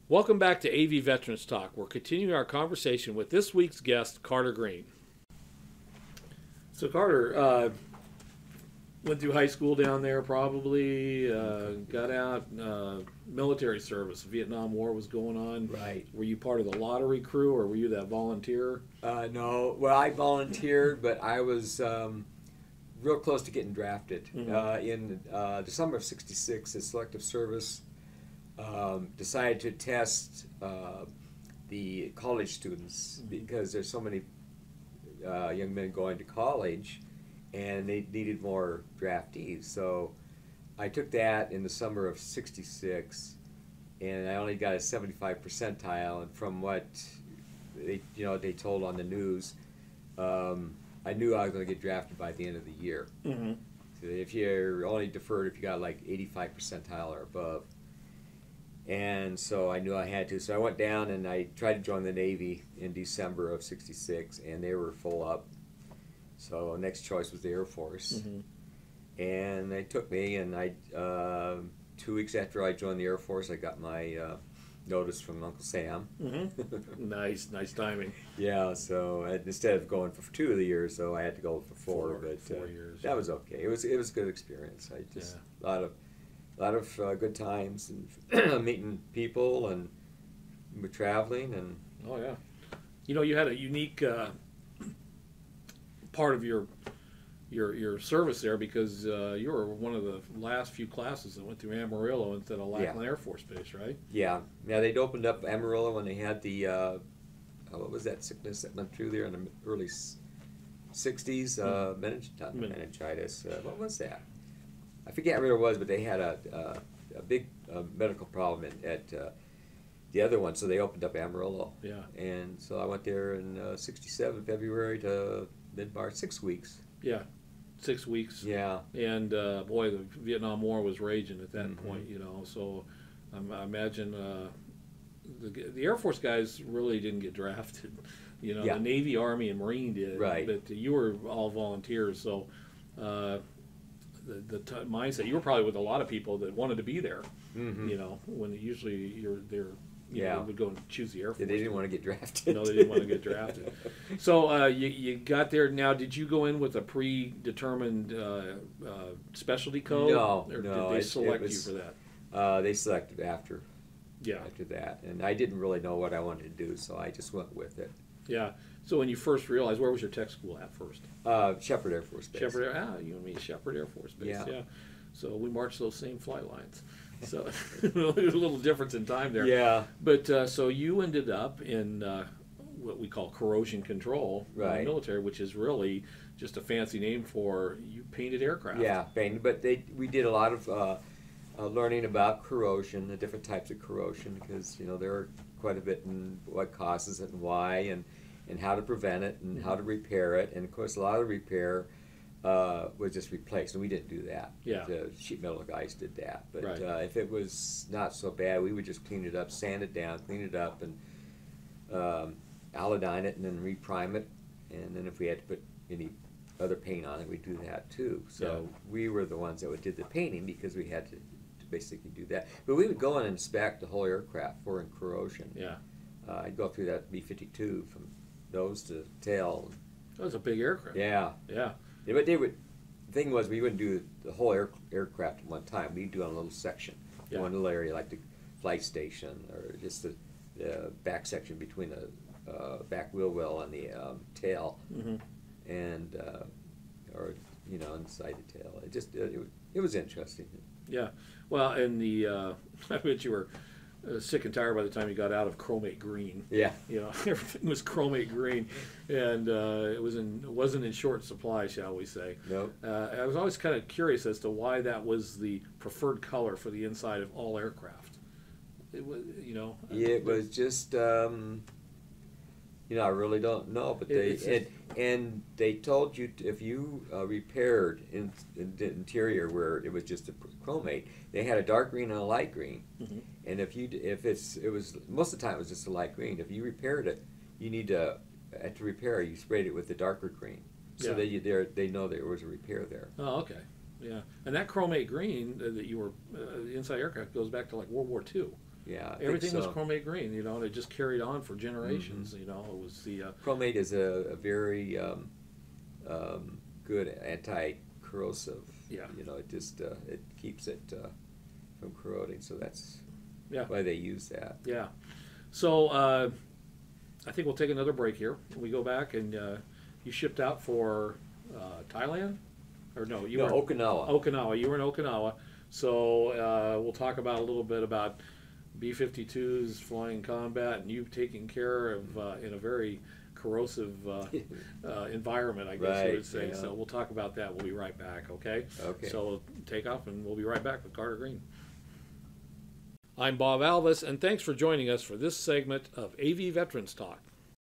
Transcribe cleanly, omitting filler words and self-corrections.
Welcome back to AV Veterans Talk. We're continuing our conversation with this week's guest, Carter Green. So Carter, went through high school down there probably, got out, military service. The Vietnam War was going on. Right. Were you part of the lottery crew or were you that volunteer? No, well, I volunteered, but I was real close to getting drafted. In the summer of '66, the Selective Service decided to test the college students because there's so many young men going to college, and they needed more draftees. So I took that in the summer of '66, and I only got a 75 percentile. And from what they told on the news, I knew I was going to get drafted by the end of the year. Mm-hmm. So if you're only deferred if you got like 85 percentile or above. And so I knew I had to. So I went down and I tried to join the Navy in December of '66, and they were full up. So next choice was the Air Force. Mm-hmm. And they took me, and 2 weeks after I joined the Air Force, I got my notice from Uncle Sam. Mm-hmm. Nice timing. Yeah, so instead of going for 2 of the years, so I had to go for four. But 4 years. that was okay. It was a good experience. I just a lot of good times and meeting people, and we're traveling, and Oh yeah. You had a unique part of your service there because you were one of the last few classes that went through Amarillo instead of Lackland Air Force Base, right? yeah, they'd opened up Amarillo when they had the what was that sickness that went through there in the early '60s? Meningitis. What was that? I forget what it was, but they had a big medical problem at the other one, so they opened up Amarillo. Yeah. And so I went there in '67, February to mid-March, 6 weeks. Yeah, 6 weeks. Yeah. And boy, the Vietnam War was raging at that Mm-hmm. point, So I imagine the Air Force guys really didn't get drafted. Yeah. The Navy, Army, and Marine did. Right. But you were all volunteers, so the mindset, you were probably with a lot of people that wanted to be there. Mm-hmm. When usually you're there. Yeah. Would go and choose the Air Force. Yeah, they didn't want to get drafted. No, they didn't want to get drafted. So you got there. Now, did you go in with a predetermined specialty code? No, or no, did they it select was- you for that? They selected after Yeah, that, and I didn't really know what I wanted to do, so I just went with it. yeah. So when you first realized, where was your tech school at first? Shepherd Air Force Base. You and me, Shepherd Air Force Base. Yeah. Yeah. So we marched those same flight lines. So there's a little difference in time there. Yeah. But so you ended up in what we call corrosion control in the Right. military, which is really just a fancy name for you painted aircraft. Yeah, painted. But we did a lot of learning about corrosion, the different types of corrosion, because there are quite a bit in what causes it and why, and how to prevent it and how to repair it. And of course, a lot of repair was just replaced, and we didn't do that. Yeah. The sheet metal guys did that. But Right. If it was not so bad, we would just clean it up, sand it down, clean it up, and iodine it, and then reprime it. And then if we had to put any other paint on it, we'd do that too. So we were the ones that did the painting because we had to basically do that. But we would go and inspect the whole aircraft for corrosion. Yeah. I'd go through that B-52 from nose to tail. That was a big aircraft. Yeah. Yeah. Yeah, but the thing was, we wouldn't do the whole aircraft at one time. We'd do it on a little section, Yeah. one little area like the flight station, or just the back section between the back wheel well and the tail, Mm-hmm. and or inside the tail. It was interesting. Yeah. Well, and I bet you were sick and tired by the time you got out of chromate green. Yeah. Everything was chromate green, and it wasn't in short supply, shall we say? Nope. I was always kind of curious as to why that was the preferred color for the inside of all aircraft. It was, It was just, I really don't know, but they told you if you repaired in the interior where it was just a chromate, they had a dark green and a light green, Mhm. and it was most of the time it was just a light green. If you repaired it, you need to repair you sprayed it with the darker green, so they know there was a repair there. Oh, okay. Yeah, and that chromate green that you were the inside aircraft goes back to like World War II. Yeah, I think everything was so. chromate green, you know, and it just carried on for generations. You know, it was the Chromate is a very good anti-corrosive. Yeah. You know, it just it keeps it from corroding. So that's yeah. why they use that. Yeah. So I think we'll take another break here. We go back and you shipped out for Thailand, or no? You No, were Okinawa. Okinawa. You were in Okinawa. So we'll talk about a little bit about B-52s flying combat and you taking care of in a very corrosive environment, I guess you would say. Yeah. So we'll talk about that. We'll be right back. Okay. Okay. So we'll take off and we'll be right back with Carter Green. I'm Bob Alvis, and thanks for joining us for this segment of AV Veterans Talk.